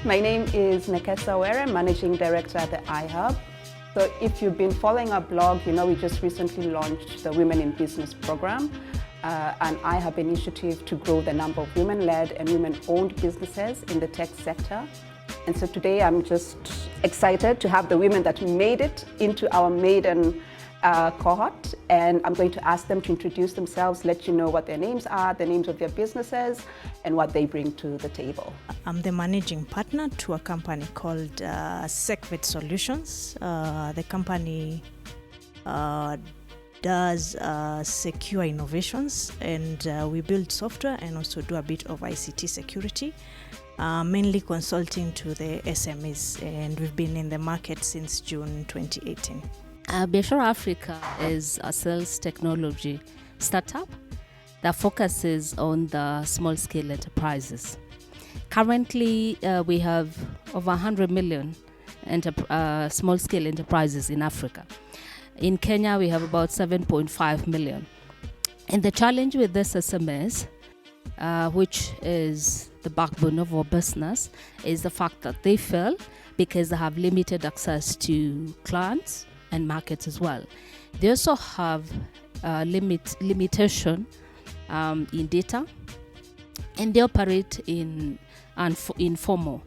My name is Nekesa Were, Managing Director at the iHub. So if you've been following our blog, you know we just recently launched the Women in Business program, an iHub initiative to grow the number of women-led and women-owned businesses in the tech sector. And so today I'm just excited to have the women that made it into our maiden cohort, and I'm going to ask them to introduce themselves, let you know what their names are, the names of their businesses, and what they bring to the table. I'm the managing partner to a company called SecVet Solutions. The company does secure innovations, and we build software and also do a bit of ICT security, mainly consulting to the SMEs, and we've been in the market since June 2018. Biashara Africa is a sales technology startup that focuses on the small-scale enterprises. Currently, we have over 100 million small-scale enterprises in Africa. In Kenya, we have about 7.5 million. And the challenge with this SMEs, which is the backbone of our business, is the fact that they fail because they have limited access to clients and markets as well. They also have limitation in data, and they operate in informal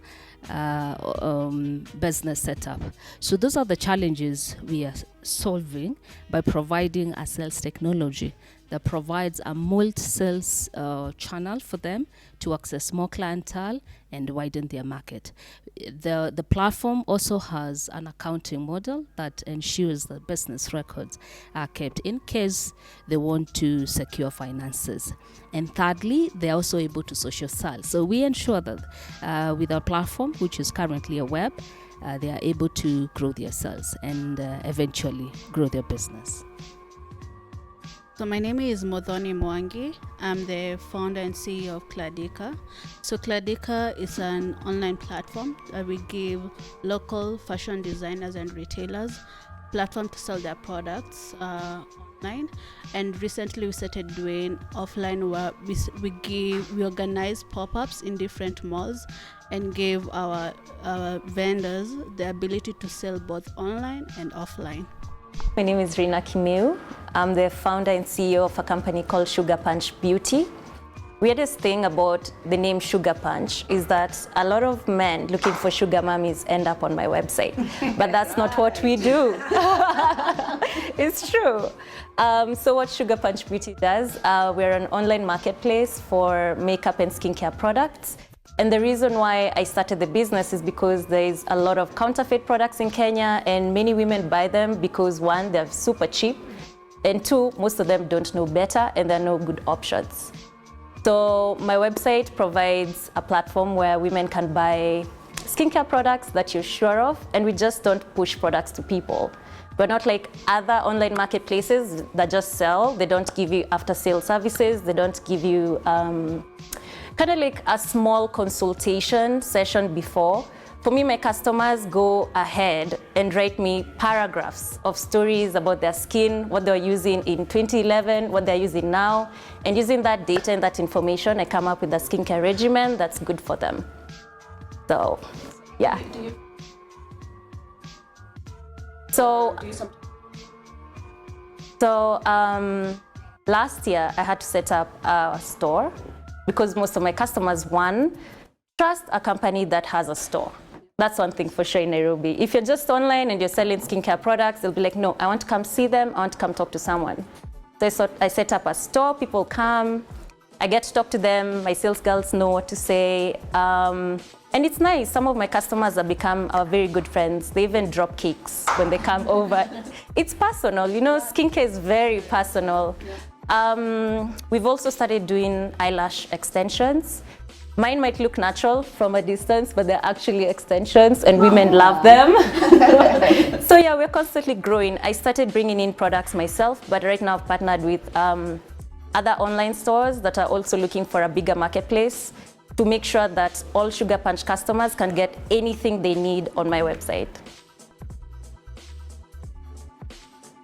business setup. So those are the challenges we are solving by providing a sales technology that provides a multi-sales channel for them to access more clientele and widen their market. The platform also has an accounting model that ensures that business records are kept in case they want to secure finances. And thirdly, they're also able to social sell. So we ensure that with our platform, which is currently a web, they are able to grow their sales and eventually grow their business. So my name is Modhoni Mwangi. I'm the founder and CEO of Cladika. So Cladika is an online platform that we give local fashion designers and retailers platform to sell their products online. And recently we started doing offline where we organize pop-ups in different malls and gave our vendors the ability to sell both online and offline. My name is Rina Kimeu. I'm the founder and CEO of a company called Sugar Punch Beauty. Weirdest thing about the name Sugar Punch is that a lot of men looking for sugar mummies end up on my website, but that's not what we do. It's true. So what Sugar Punch Beauty does, we're an online marketplace for makeup and skincare products. And the reason why I started the business is because there's a lot of counterfeit products in Kenya, and many women buy them because one, they're super cheap, and two, most of them don't know better and there are no good options. So my website provides a platform where women can buy skincare products that you're sure of, and we just don't push products to people. We're not like other online marketplaces that just sell. They don't give you after-sale services. They don't give you kind of like a small consultation session before. For me, my customers go ahead and write me paragraphs of stories about their skin, what they're using in 2011, what they're using now. And using that data and that information, I come up with a skincare regimen that's good for them. So, yeah. Last year, I had to set up a store because most of my customers, one, trust a company that has a store. That's one thing for sure in Nairobi. If you're just online and you're selling skincare products, they'll be like, no, I want to come see them, I want to come talk to someone. So I set up a store, people come, I get to talk to them, my sales girls know what to say. And it's nice, some of my customers have become our very good friends. They even drop cakes when they come over. It's personal, you know, skincare is very personal. We've also started doing eyelash extensions. Mine might look natural from a distance, but they're actually extensions and women love them. So yeah, we're constantly growing. I started bringing in products myself, but right now I've partnered with other online stores that are also looking for a bigger marketplace to make sure that all Sugar Punch customers can get anything they need on my website.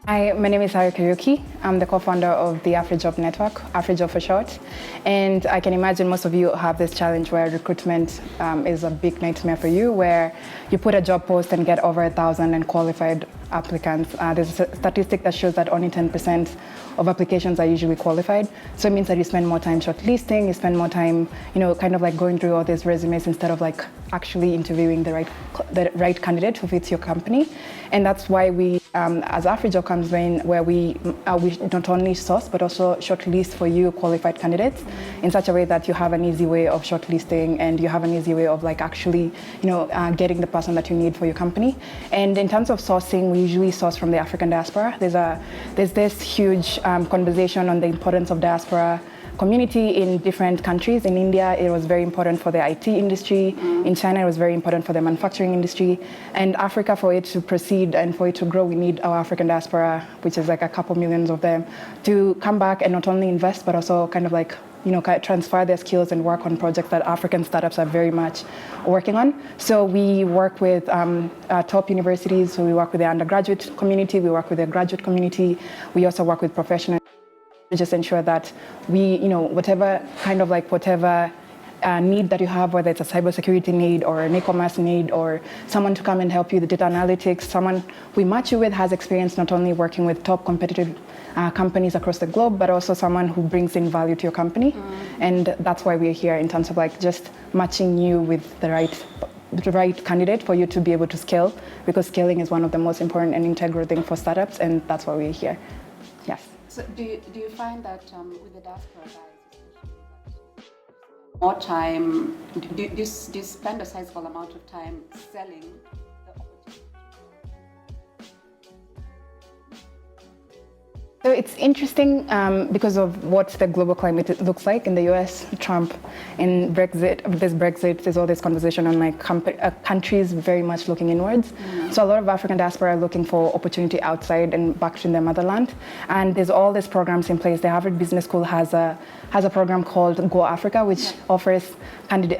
Hi, my name is Haru Kariuki. I'm the co-founder of the AfriJob Network, AfriJob for short. And I can imagine most of you have this challenge where recruitment is a big nightmare for you, where you put a job post and get over 1,000 unqualified applicants. There's a statistic that shows that only 10% of applications are usually qualified. So it means that you spend more time shortlisting, you spend more time, kind of like going through all these resumes instead of like actually interviewing the right candidate who fits your company. And that's why we, as AfriJob comes in, where we not only source but also shortlist for you qualified candidates in such a way that you have an easy way of shortlisting and you have an easy way of like actually, getting the person that you need for your company. And in terms of sourcing, we usually source from the African diaspora. There's this huge conversation on the importance of diaspora community in different countries. In India, it was very important for the IT industry. In China, it was very important for the manufacturing industry. And Africa, for it to proceed and for it to grow, we need our African diaspora, which is like a couple millions of them, to come back and not only invest, but also kind of like transfer their skills and work on projects that African startups are very much working on. So we work with top universities, so we work with the undergraduate community, we work with the graduate community, we also work with professionals to just ensure that we, whatever need that you have, whether it's a cybersecurity need or an e-commerce need or someone to come and help you with data analytics, someone we match you with has experience not only working with top competitive companies across the globe, but also someone who brings in value to your company. And that's why we're here in terms of like just matching you with the right candidate for you to be able to scale, because scaling is one of the most important and integral things for startups, and that's why we're here. Yes. So do you find that with the diaspora guys, more time, do you spend a sizable amount of time selling the opportunity? So it's interesting because of what the global climate looks like in the US, Trump, in Brexit, there's all this conversation on like countries very much looking inwards. So a lot of African diaspora are looking for opportunity outside and back in their motherland. And there's all these programs in place. The Harvard Business School has a program called Go Africa, which offers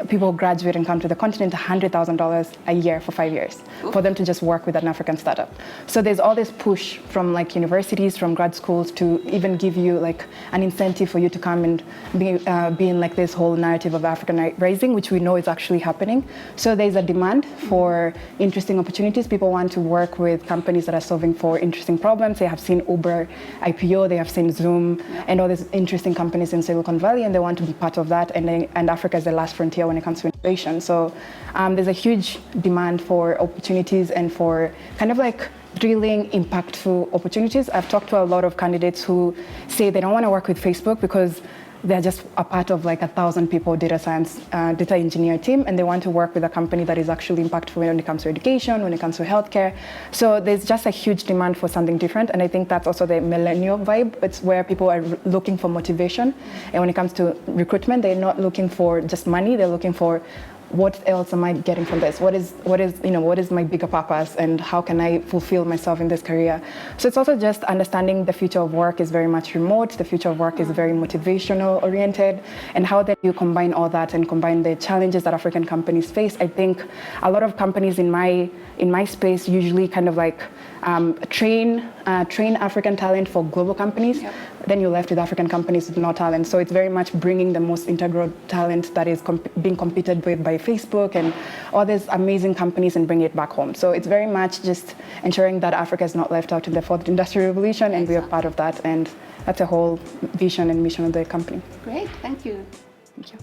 people who graduate and come to the continent $100,000 a year for 5 years for them to just work with an African startup. So there's all this push from like universities, from grad schools to even give you like an incentive for you to come and be in like this whole narrative of African rising, which we know is actually happening. So there's a demand for interesting opportunities. People want to work with companies that are solving for interesting problems. They have seen Uber IPO, they have seen Zoom, and all these interesting companies in Silicon Valley, and they want to be part of that. And Africa is the last frontier when it comes to innovation. So there's a huge demand for opportunities and for kind of like drilling impactful opportunities. I've talked to a lot of candidates who say they don't want to work with Facebook because they're just a part of like 1,000 people data engineer team, and they want to work with a company that is actually impactful when it comes to education, when it comes to healthcare. So there's just a huge demand for something different, and I think that's also the millennial vibe. It's where people are looking for motivation, and when it comes to recruitment, they're not looking for just money, they're looking for what else am I getting from this? What is my bigger purpose, and how can I fulfill myself in this career? So it's also just understanding the future of work is very much remote. The future of work is very motivational oriented, and how then you combine all that and combine the challenges that African companies face. I think a lot of companies in my space usually kind of like train African talent for global companies. Yep. Then you're left with African companies with no talent. So it's very much bringing the most integral talent that is being competed with by Facebook and all these amazing companies and bring it back home. So it's very much just ensuring that Africa is not left out in the fourth industrial revolution, and we are part of that. And that's a whole vision and mission of the company. Great, thank you. Thank you.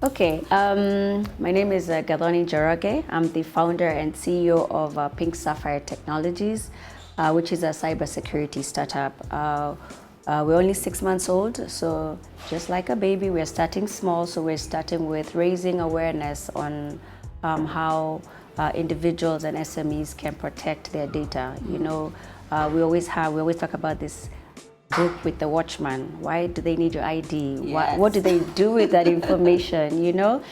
Okay, my name is Gadoni Joroge. I'm the founder and CEO of Pink Sapphire Technologies, which is a cybersecurity startup. We're only 6 months old, so just like a baby, we're starting small. So we're starting with raising awareness on how individuals and SMEs can protect their data. You know, we always talk about this book with the watchman. Why do they need your ID? Yes. What do they do with that information, you know?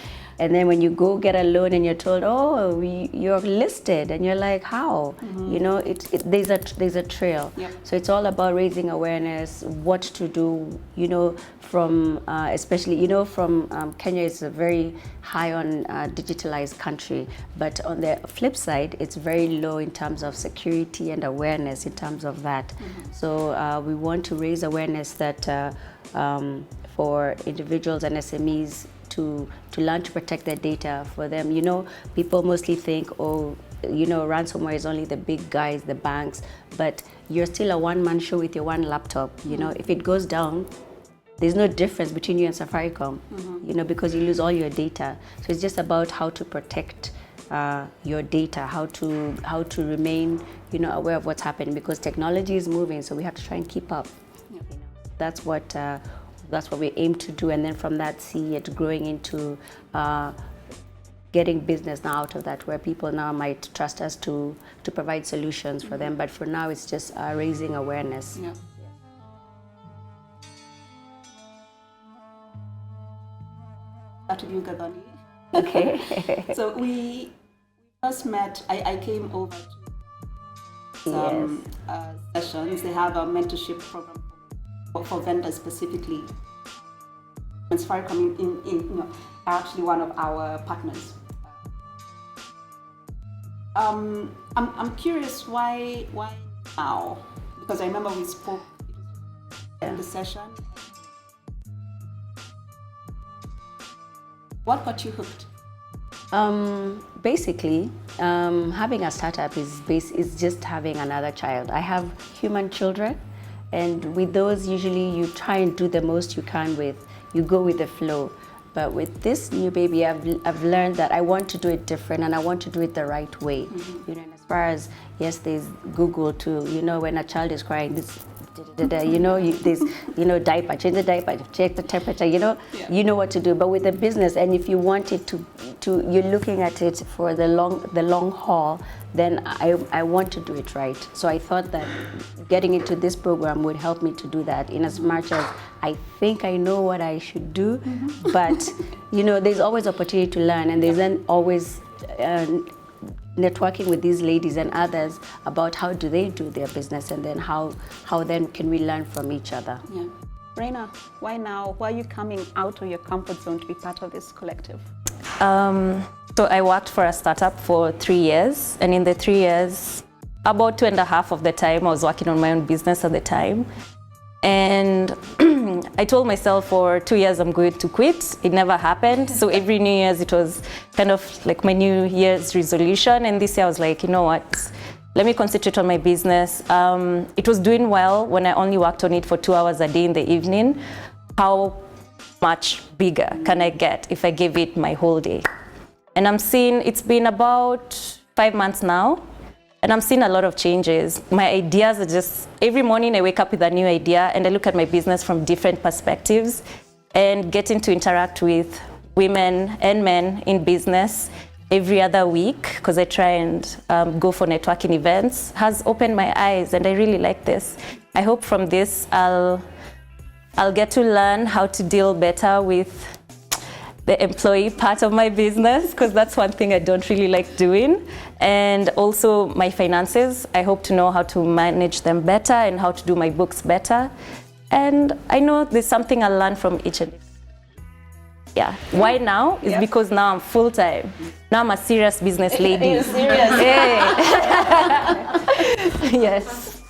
And then when you go get a loan and you're told, oh, you're listed, and you're like, how? You know, there's a trail. Yep. So it's all about raising awareness, what to do, you know, from especially, you know, from Kenya is a very high on digitalized country, but on the flip side, it's very low in terms of security and awareness in terms of that. So we want to raise awareness that for individuals and SMEs to learn to protect their data for them. You know, people mostly think, oh, you know, ransomware is only the big guys, the banks, but you're still a one-man show with your one laptop. You know, if it goes down, there's no difference between you and Safaricom, you know, because you lose all your data. So it's just about how to protect your data, how to remain, you know, aware of what's happening, because technology is moving, so we have to try and keep up. You know, that's what we aim to do, and then from that see it growing into getting business now out of that, where people now might trust us to provide solutions for them. But for now, it's just raising awareness. Yeah. Start with you, Gadani. Okay. So we first met, I came over to some sessions. They have a mentorship program for vendors specifically. And Safaricom in you know, are actually one of our partners. I'm curious why now? Because I remember we spoke in the session. What got you hooked? Basically, having a startup is just having another child. I have human children, and with those, usually you try and do the most you can with. You go with the flow. But with this new baby, I've learned that I want to do it different, and I want to do it the right way. You know, and as far as, yes, there's Google too. You know, when a child is crying, this, you know, there's, you know, diaper, change the diaper, check the temperature, you know, you know what to do. But with the business, and if you want it to you're looking at it for the long haul, then I want to do it right. So I thought that getting into this program would help me to do that, in as much as I think I know what I should do, but, you know, there's always opportunity to learn, and there's then always networking with these ladies and others about how do they do their business, and then how then can we learn from each other. Yeah. Reina, why now? Why are you coming out of your comfort zone to be part of this collective? So I worked for a startup for 3 years, and in the 3 years, about 2.5 of the time, I was working on my own business at the time. And I told myself for 2 years I'm going to quit. It never happened. So every New Year's, it was kind of like my New Year's resolution. And this year I was like, you know what? Let me concentrate on my business. It was doing well when I only worked on it for 2 hours a day in the evening. How much bigger can I get if I give it my whole day? And I'm seeing it's been about 5 months now. And I'm seeing a lot of changes. My ideas are just, every morning I wake up with a new idea, and I look at my business from different perspectives, and getting to interact with women and men in business every other week, because I try and go for networking events, has opened my eyes, and I really like this. I hope from this I'll get to learn how to deal better with the employee part of my business, because that's one thing I don't really like doing. And also my finances, I hope to know how to manage them better and how to do my books better. And I know there's something I'll learn from each and every. Yeah. Why now? Is because now I'm full-time. Now I'm a serious business lady. You're serious? Yes.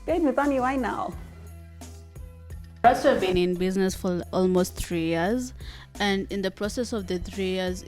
Good, Mithani, why now? I've been in business for almost 3 years, and in the process of the 3 years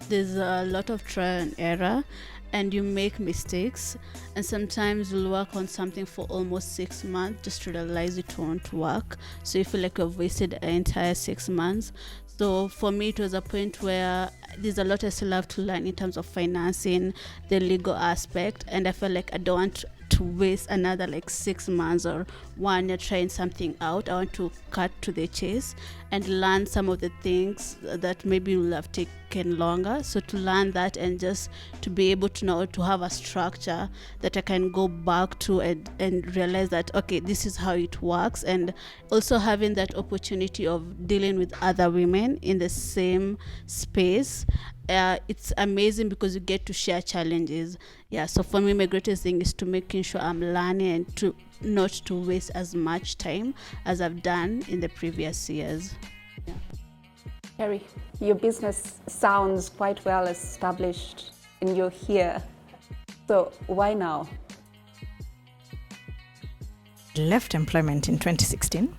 there's a lot of trial and error, and you make mistakes, and sometimes you'll work on something for almost 6 months just to realize it won't work, so you feel like you've wasted an entire 6 months. So for me, it was a point where there's a lot I still have to learn in terms of financing, the legal aspect, and I felt like I don't want to waste another like 6 months or 1 year trying something out. I want to cut to the chase and learn some of the things that maybe will have taken longer. So to learn that and just to be able to know, to have a structure that I can go back to and realize that, okay, this is how it works. And also having that opportunity of dealing with other women in the same space, it's amazing because you get to share challenges. Yeah, so for me, my greatest thing is to making sure I'm learning and to not to waste as much time as I've done in the previous years. Yeah. Kerry, your business sounds quite well established and you're here. So why now? Left employment in 2016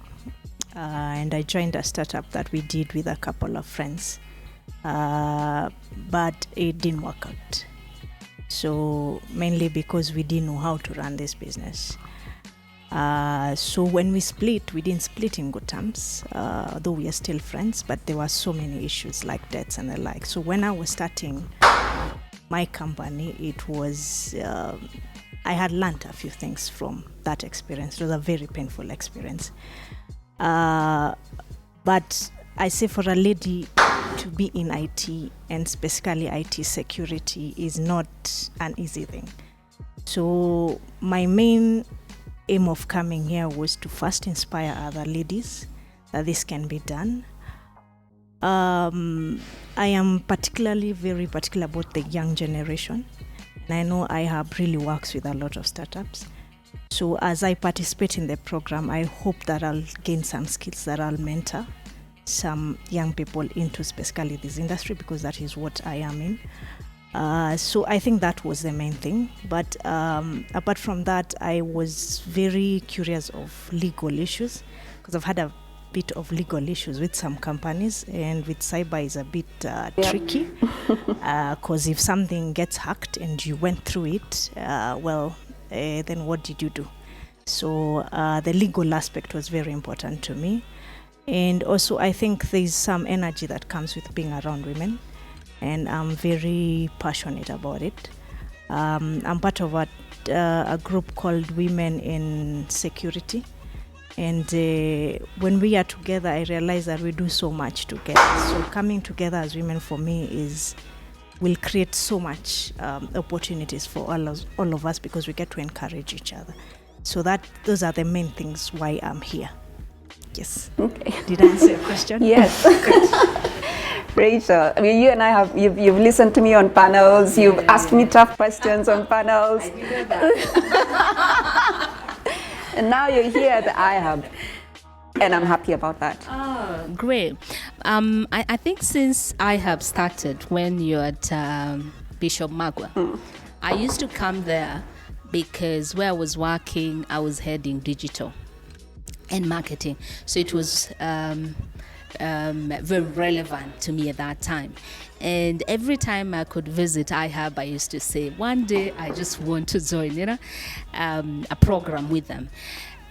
and I joined a startup that we did with a couple of friends. But it didn't work out. So mainly because we didn't know how to run this business. So when we split, we didn't split in good terms, though we are still friends, but there were so many issues like debts and the like. So when I was starting my company, it was, I had learned a few things from that experience. It was a very painful experience. But I say for a lady to be in IT and specifically IT security is not an easy thing. So my main aim of coming here was to first inspire other ladies that this can be done. I am particularly very particular about the young generation. And I know iHub really works with a lot of startups. So as I participate in the program, I hope that I'll gain some skills that I'll mentor some young people into specifically this industry, because that is what I am in. So I think that was the main thing. But apart from that, I was very curious of legal issues, because I've had a bit of legal issues with some companies, and with cyber is a bit tricky, because if something gets hacked and you went through it, then what did you do? So the legal aspect was very important to me. And also, I think there's some energy that comes with being around women, and I'm very passionate about it. I'm part of a group called Women in Security, and when we are together, I realize that we do so much together. So coming together as women for me will create so much opportunities for all of us, because we get to encourage each other. So those are the main things why I'm here. Yes. Okay. Did I answer your question? Yes. Rachel, I mean, you and I you've listened to me on panels, you've asked me tough questions on panels. I did that. And now you're here at the iHub. And I'm happy about that. Oh, great. I think since iHub started when you're at Bishop Magwa, I used to come there because where I was working, I was heading digital and marketing. So it was very relevant to me at that time. And every time I could visit iHub, I used to say, one day I just want to join, a program with them.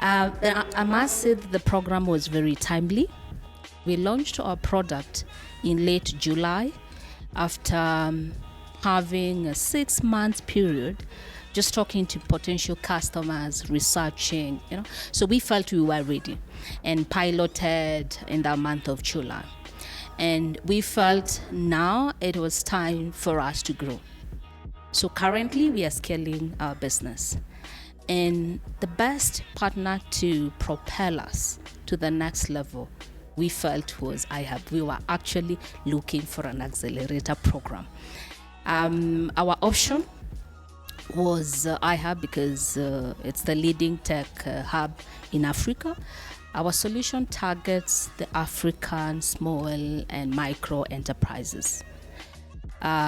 I must say that the program was very timely. We launched our product in late July after having a 6-month period just talking to potential customers, researching, So we felt we were ready and piloted in the month of July. And we felt now it was time for us to grow. So currently we are scaling our business. And the best partner to propel us to the next level, we felt was iHub. We were actually looking for an accelerator program. Our option was iHub because it's the leading tech hub in Africa. Our solution targets the African small and micro enterprises.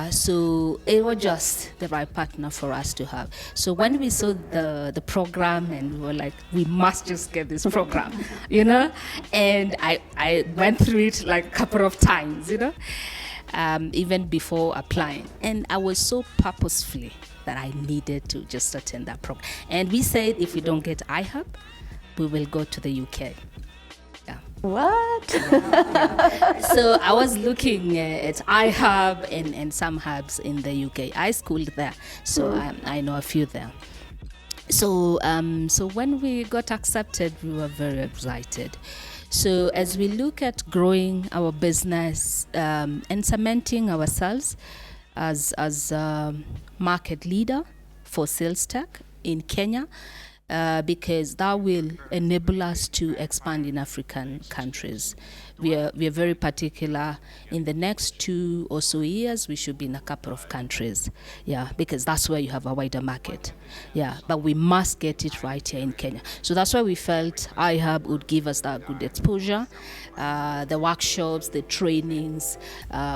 So it was just the right partner for us to have. So when we saw the program, and we were like, we must just get this program, and I went through it like a couple of times, even before applying. And I was so purposefully that I needed to just attend that program. And we said, if we don't get iHub, we will go to the UK. Yeah. What? Yeah. So I was looking at iHub and some hubs in the UK. I schooled there, so I know a few there. So when we got accepted, we were very excited. So as we look at growing our business and cementing ourselves as market leader for sales tech in Kenya, because that will enable us to expand in African countries. We are very particular. In the next 2 or so years, we should be in a couple of countries, because that's where you have a wider market. But we must get it right here in Kenya. So that's why we felt iHub would give us that good exposure. The workshops, the trainings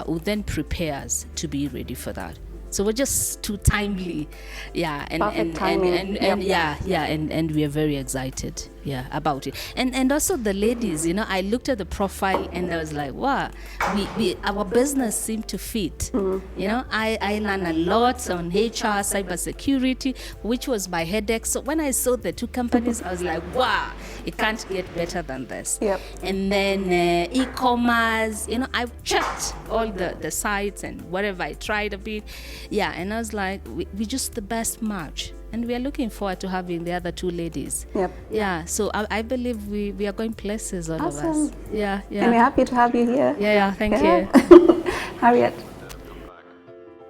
would then prepare us to be ready for that. So we're just too timely, Perfect timing. and we are very excited, about it. And also the ladies, I looked at the profile and I was like, wow, our business seemed to fit. I learned a lot on HR, cybersecurity, which was my headache. So when I saw the 2 companies, I was like, wow, it can't get better than this. And then e-commerce, I checked all the sites and whatever I tried a bit. And I was like, we just the best match. And we are looking forward to having the other 2 ladies. So I believe we are going places, all of us. And we're happy to have you here. Thank you. Harriet?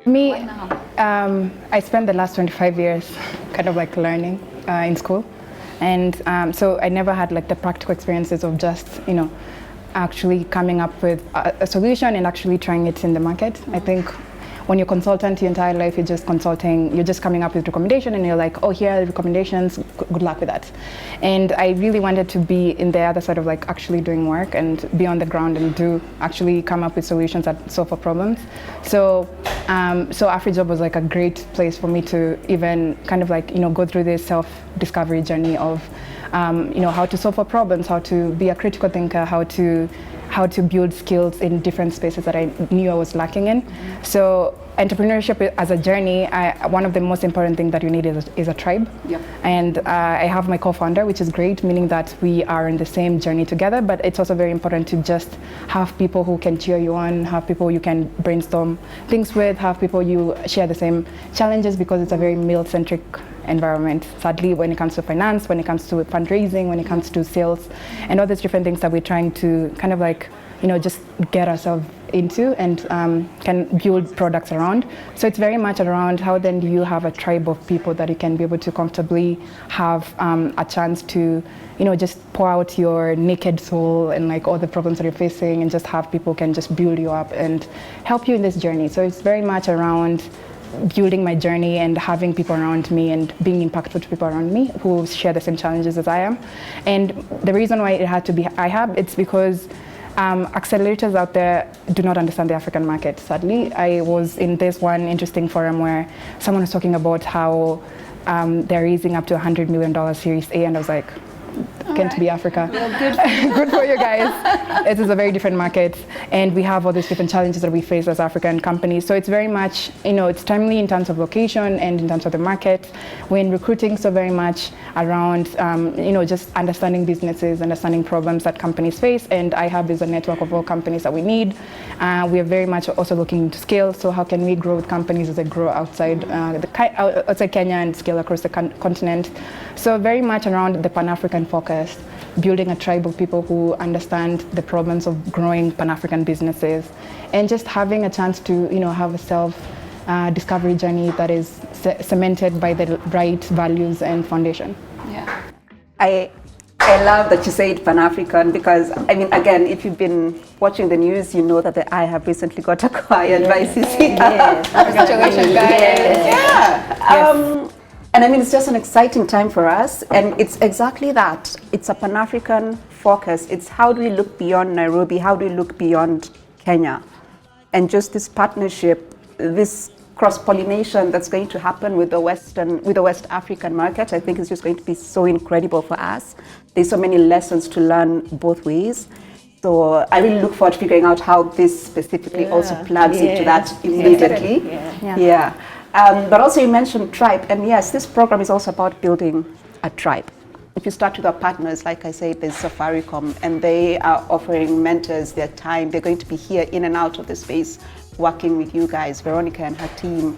Me, I spent the last 25 years kind of like learning in school. And so I never had like the practical experiences of just, actually coming up with a solution and actually trying it in the market. I think when you're consultant your entire life, you're just consulting, you're just coming up with recommendation and you're like, oh, here are the recommendations, good luck with that. And I really wanted to be in the other side of like actually doing work and be on the ground and actually come up with solutions that solve for problems. So AfriJob was like a great place for me to even kind of like, go through this self-discovery journey of, how to solve for problems, how to be a critical thinker, how to build skills in different spaces that I knew I was lacking in. So entrepreneurship as a journey, one of the most important things that you need is a tribe. And I have my co-founder, which is great, meaning that we are in the same journey together, but it's also very important to just have people who can cheer you on, have people you can brainstorm things with, have people you share the same challenges, because it's a very male-centric environment, sadly, when it comes to finance, when it comes to fundraising, when it comes to sales, and all these different things that we're trying to kind of like, just get ourselves into and can build products around. So it's very much around how then do you have a tribe of people that you can be able to comfortably have a chance to, just pour out your naked soul and like all the problems that you're facing, and just have people can just build you up and help you in this journey. So it's very much around building my journey and having people around me and being impactful to people around me who share the same challenges as I am. And the reason why it had to be iHub, it's because accelerators out there do not understand the African market, sadly. I was in this one interesting forum where someone was talking about how they're raising up to $100 million Series A, and I was like, can't be Africa. Good for you guys. It is a very different market, and we have all these different challenges that we face as African companies. So it's very much, it's timely in terms of location and in terms of the market. We're in recruiting, so very much around, just understanding businesses, understanding problems that companies face, and iHub is a network of all companies that we need. We are very much also looking to scale, so how can we grow with companies as they grow outside Kenya and scale across the continent. So very much around the Pan-African focus, building a tribe of people who understand the problems of growing Pan-African businesses, and just having a chance to, have a self-discovery journey that is cemented by the right values and foundation. I love that you said Pan-African, because, again, if you've been watching the news, you know that the iHub recently got acquired by CC. Congratulations, guys. And it's just an exciting time for us, and it's exactly that. It's a Pan-African focus. It's how do we look beyond Nairobi? How do we look beyond Kenya? And just this partnership, this cross-pollination that's going to happen with the West African market, I think is just going to be so incredible for us. There's so many lessons to learn both ways. So I really look forward to figuring out how this specifically also plugs into that immediately. But also you mentioned tribe, and yes, this program is also about building a tribe. If you start with our partners, like I said, there's Safaricom, and they are offering mentors their time. They're going to be here in and out of the space, working with you guys, Veronica and her team.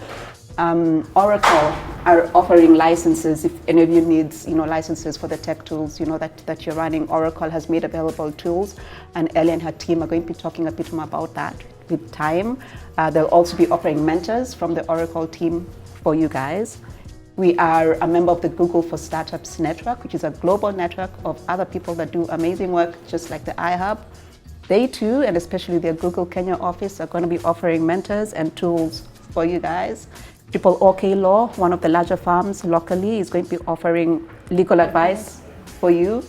Oracle, are offering licenses. If any of you needs, licenses for the tech tools, that you're running, Oracle has made available tools, and Ellie and her team are going to be talking a bit more about that with time. They'll also be offering mentors from the Oracle team for you guys. We are a member of the Google for Startups network, which is a global network of other people that do amazing work, just like the iHub. They too, and especially their Google Kenya office, are going to be offering mentors and tools for you guys. Triple OK Law, one of the larger firms locally, is going to be offering legal advice for you.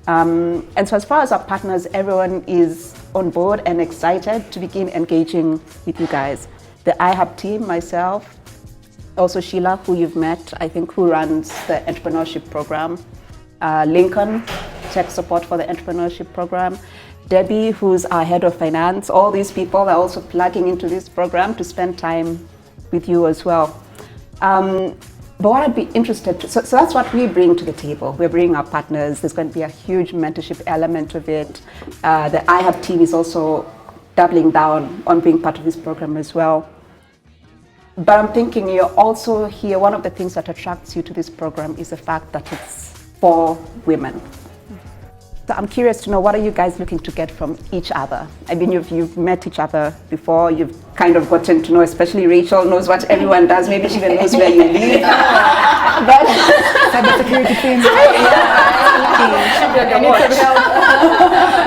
And so as far as our partners, everyone is on board and excited to begin engaging with you guys. The iHub team, myself, also Sheila, who you've met, I think, who runs the entrepreneurship program. Lincoln, tech support for the entrepreneurship program. Debbie, who's our head of finance. All these people are also plugging into this program to spend time with you as well. But what I'd be interested to, so that's what we bring to the table. We're bringing our partners. There's going to be a huge mentorship element of it. The iHub team is also doubling down on being part of this program as well. But I'm thinking you're also here, one of the things that attracts you to this program is the fact that it's for women. So I'm curious to know, what are you guys looking to get from each other? I mean, you've met each other before, you've kind of gotten to know, especially Rachel knows what everyone does, maybe she even knows where you live. But cybersecurity team.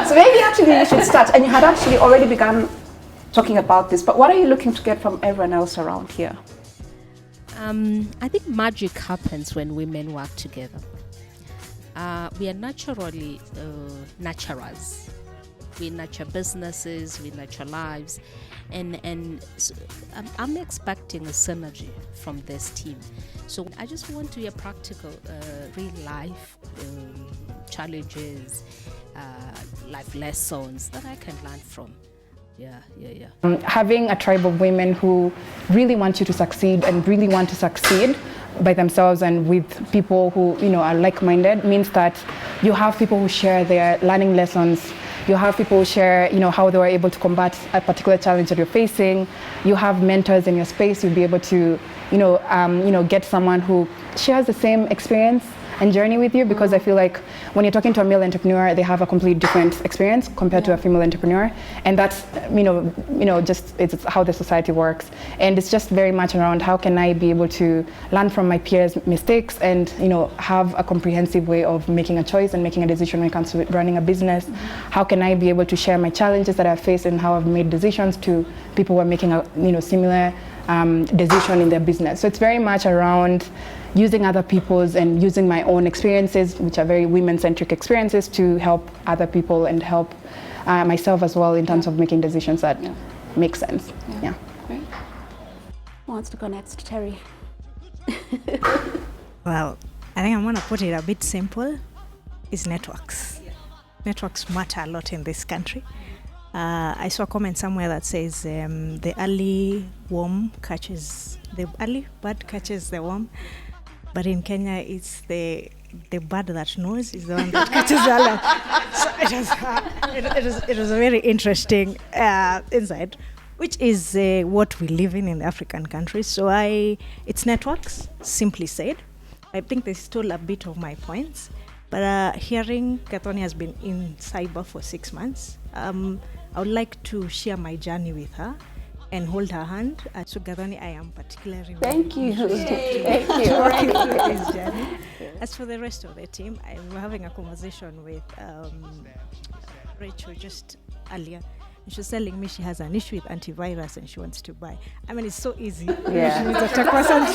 So maybe actually you should start, and you had actually already begun talking about this, but what are you looking to get from everyone else around here? I think magic happens when women work together. We are naturally nurturers. We nurture businesses, we nurture lives, and so I'm expecting a synergy from this team. So I just want to hear practical, real life challenges, life lessons that I can learn from. Yeah. Having a tribe of women who really want you to succeed and really want to succeed by themselves and with people who are like-minded means that you have people who share their learning lessons. You have people who share how they were able to combat a particular challenge that you're facing. You have mentors in your space. You'll be able to get someone who shares the same experience and journey with you, because I feel like when you're talking to a male entrepreneur, they have a completely different experience compared to a female entrepreneur, and that's just it's how the society works. And it's just very much around how can I be able to learn from my peers' mistakes and have a comprehensive way of making a choice and making a decision when it comes to running a business. How can I be able to share my challenges that I've faced and how I've made decisions to people who are making a similar decision in their business. So it's very much around using other people's and using my own experiences, which are very women-centric experiences, to help other people and help myself as well in terms of making decisions that make sense. Yeah. Great. Who wants to go next? Terry. Well, I think I'm going to put it a bit simple. It's networks. Networks matter a lot in this country. I saw a comment somewhere that says the early bird catches the worm. But in Kenya, it's the bird that knows is the one that catches the So it was a very interesting insight, which is what we live in the African countries. So it's networks, simply said. I think they stole a bit of my points. But hearing Gathoni has been in cyber for 6 months, I would like to share my journey with her and hold her hand. So Gathoni, I am particularly Thank you. Thank you. This journey. As for the rest of the team, I'm having a conversation with Rachel just earlier. She was telling me she has an issue with antivirus and she wants to buy. I mean, it's so easy. Yeah. She needs a tech person.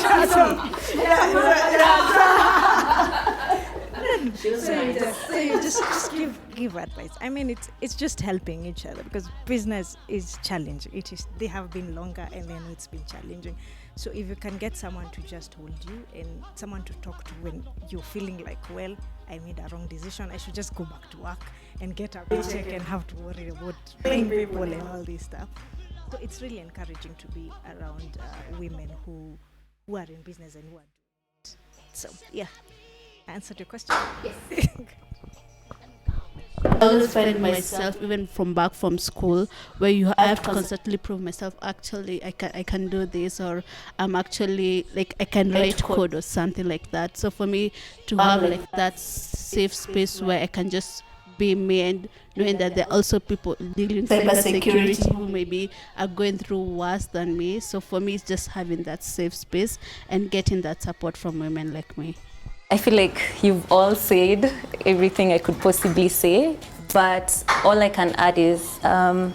Just give advice. I mean, it's just helping each other, because business is challenging. They have been longer, and then it's been challenging. So if you can get someone to just hold you and someone to talk to when you're feeling like, well, I made a wrong decision, I should just go back to work and get a paycheck and have to worry about paying people and all this stuff. So it's really encouraging to be around women who are in business and who are doing it. So yeah. Answered your question? Yes. always find myself, even from back from school, where I have to constantly prove myself. Actually, I can do this, or I'm actually like I can write code or something like that. So for me to have like that safe space where I can just be me, and knowing that there are also people dealing with cybersecurity who maybe are going through worse than me. So for me, it's just having that safe space and getting that support from women like me. I feel like you've all said everything I could possibly say, but all I can add is I'm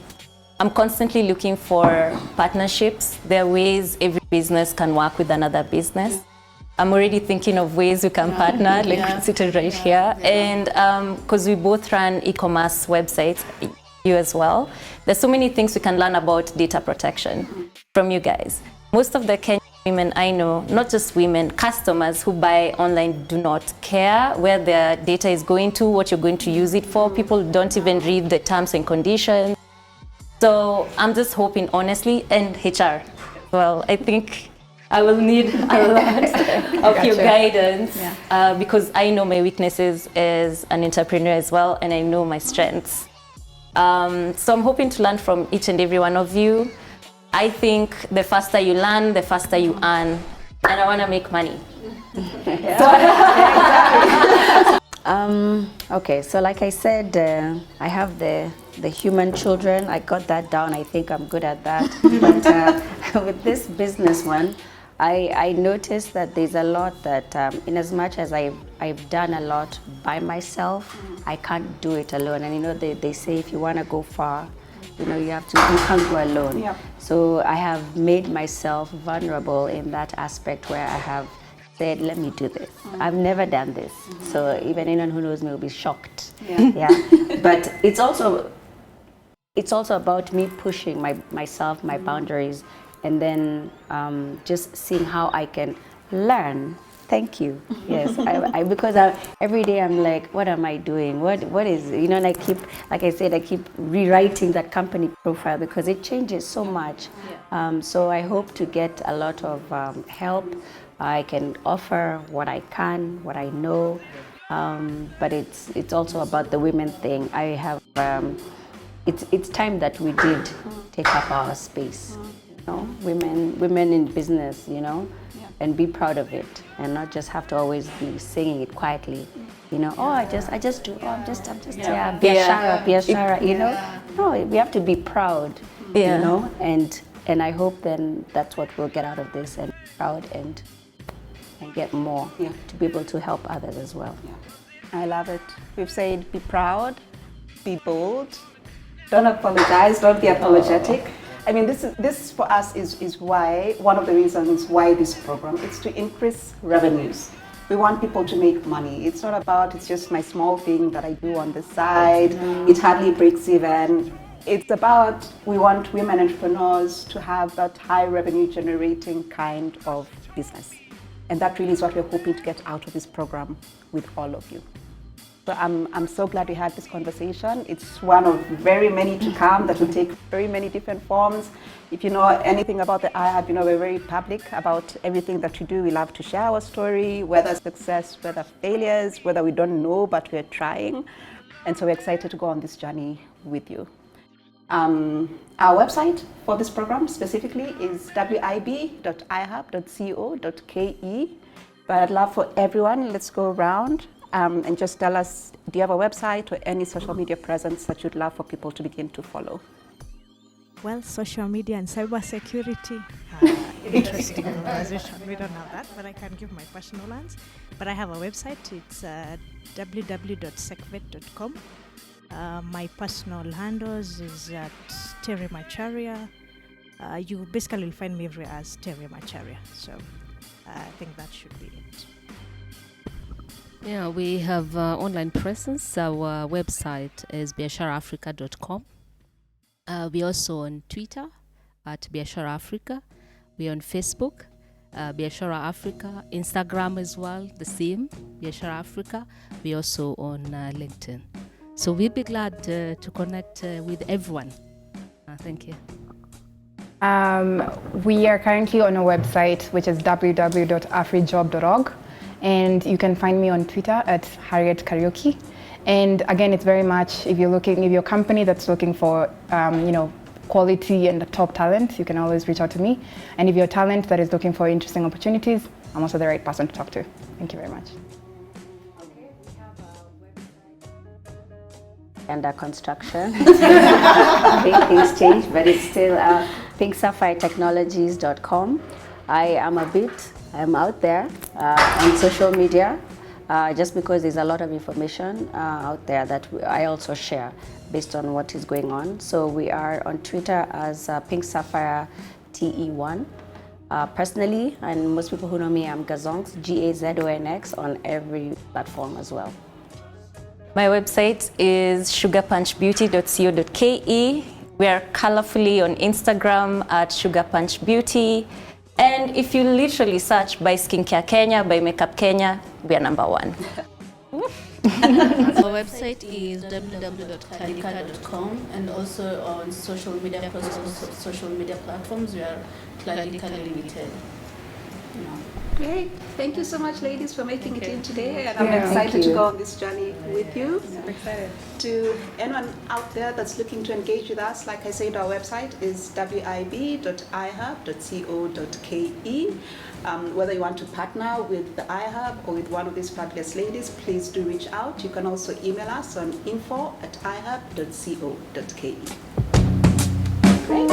constantly looking for partnerships. There are ways every business can work with another business. I'm already thinking of ways we can partner, like sitting right here. And because we both run e-commerce websites, you as well, there's so many things we can learn about data protection from you guys. Most of the Kenyan women I know, not just women, customers who buy online do not care where their data is going to, what you're going to use it for. People don't even read the terms and conditions. So I'm just hoping, honestly, and HR, well, I think I will need a lot of your guidance because I know my weaknesses as an entrepreneur as well, and I know my strengths. So I'm hoping to learn from each and every one of you. I think the faster you learn, the faster you earn, and I want to make money. Okay, so like I said, I have the human children. I got that down. I think I'm good at that. But with this business one, I noticed that there's a lot that, in as much as I've done a lot by myself, I can't do it alone. And you know, they say if you want to go far, you know, you can't go alone. Yep. So I have made myself vulnerable in that aspect where I have said, let me do this. I've never done this. So even anyone who knows me will be shocked. But it's also about me pushing myself, my boundaries, and then just seeing how I can learn. Thank you. Yes, because every day I'm like, what am I doing? What is, you know, and I keep, like I said, I keep rewriting that company profile because it changes so much. So I hope to get a lot of help. I can offer what I can, what I know, but it's also about the women thing. I have, it's time that we did take up our space. You know, women in business, you know, and be proud of it, and not just have to always be singing it quietly. You know, oh, I just do, oh, I'm just, biashara, you know. No, we have to be proud, you know, and I hope then that's what we'll get out of this, and proud and get more to be able to help others as well. I love it. We've said be proud, be bold, don't apologize, don't be apologetic. I mean, this for us is why, one of the reasons why this program is to increase revenues. We want people to make money. It's not about, it's just my small thing that I do on the side. It hardly breaks even. It's about, we want women entrepreneurs to have that high revenue generating kind of business. And that really is what we're hoping to get out of this program with all of you. So I'm so glad we had this conversation. It's one of very many to come that will take very many different forms. If you know anything about the iHub, you know we're very public about everything that we do. We love to share our story, whether success, whether failures, whether we don't know, but we're trying. And so we're excited to go on this journey with you. Our website for this program specifically is wib.ihub.co.ke. But I'd love for everyone, let's go around and just tell us, do you have a website or any social media presence that you'd love for people to begin to follow? Well, social media and cybersecurity, interesting conversation. We don't have that, but I can give my personal ones. But I have a website. It's www.secvet.com. My personal handles is at Terry Macharia. You basically will find me everywhere as Terry Macharia. So I think that should be it. Yeah, we have online presence. Our website is biasharaafrica.com. We're also on Twitter at Biashara Africa. We're on Facebook, Biashara Africa. Instagram as well, the same, Biashara Africa. We're also on LinkedIn. So we'd be glad to connect with everyone. Thank you. We are currently on a website which is www.afrijob.org, and you can find me on Twitter at Harriet Karaoke. And again, it's very much, if you're a company that's looking for, quality and top talent, you can always reach out to me. And if you're a talent that is looking for interesting opportunities, I'm also the right person to talk to. Thank you very much. Okay, we have a website under construction. Big things change, but it's still pinksapphiretechnologies.com. I'm out there on social media, just because there's a lot of information out there that I also share based on what is going on. So we are on Twitter as Pink Sapphire TE1. Personally, and most people who know me, I'm Gazonx, Gazonx, on every platform as well. My website is sugarpunchbeauty.co.ke. We are colorfully on Instagram at sugarpunchbeauty. And if you literally search by Skincare Kenya, by Makeup Kenya, we are #1. Our website is www.cladika.com, and also on social media platforms, we are Cladika Limited. Great. Thank you so much, ladies, for making it in today. And I'm Yeah. excited to go on this journey with you. I'm excited. To anyone out there that's looking to engage with us, like I said, our website is wib.ihub.co.ke. Whether you want to partner with the iHub or with one of these fabulous ladies, please do reach out. You can also email us on info@ihub.co.ke. Great.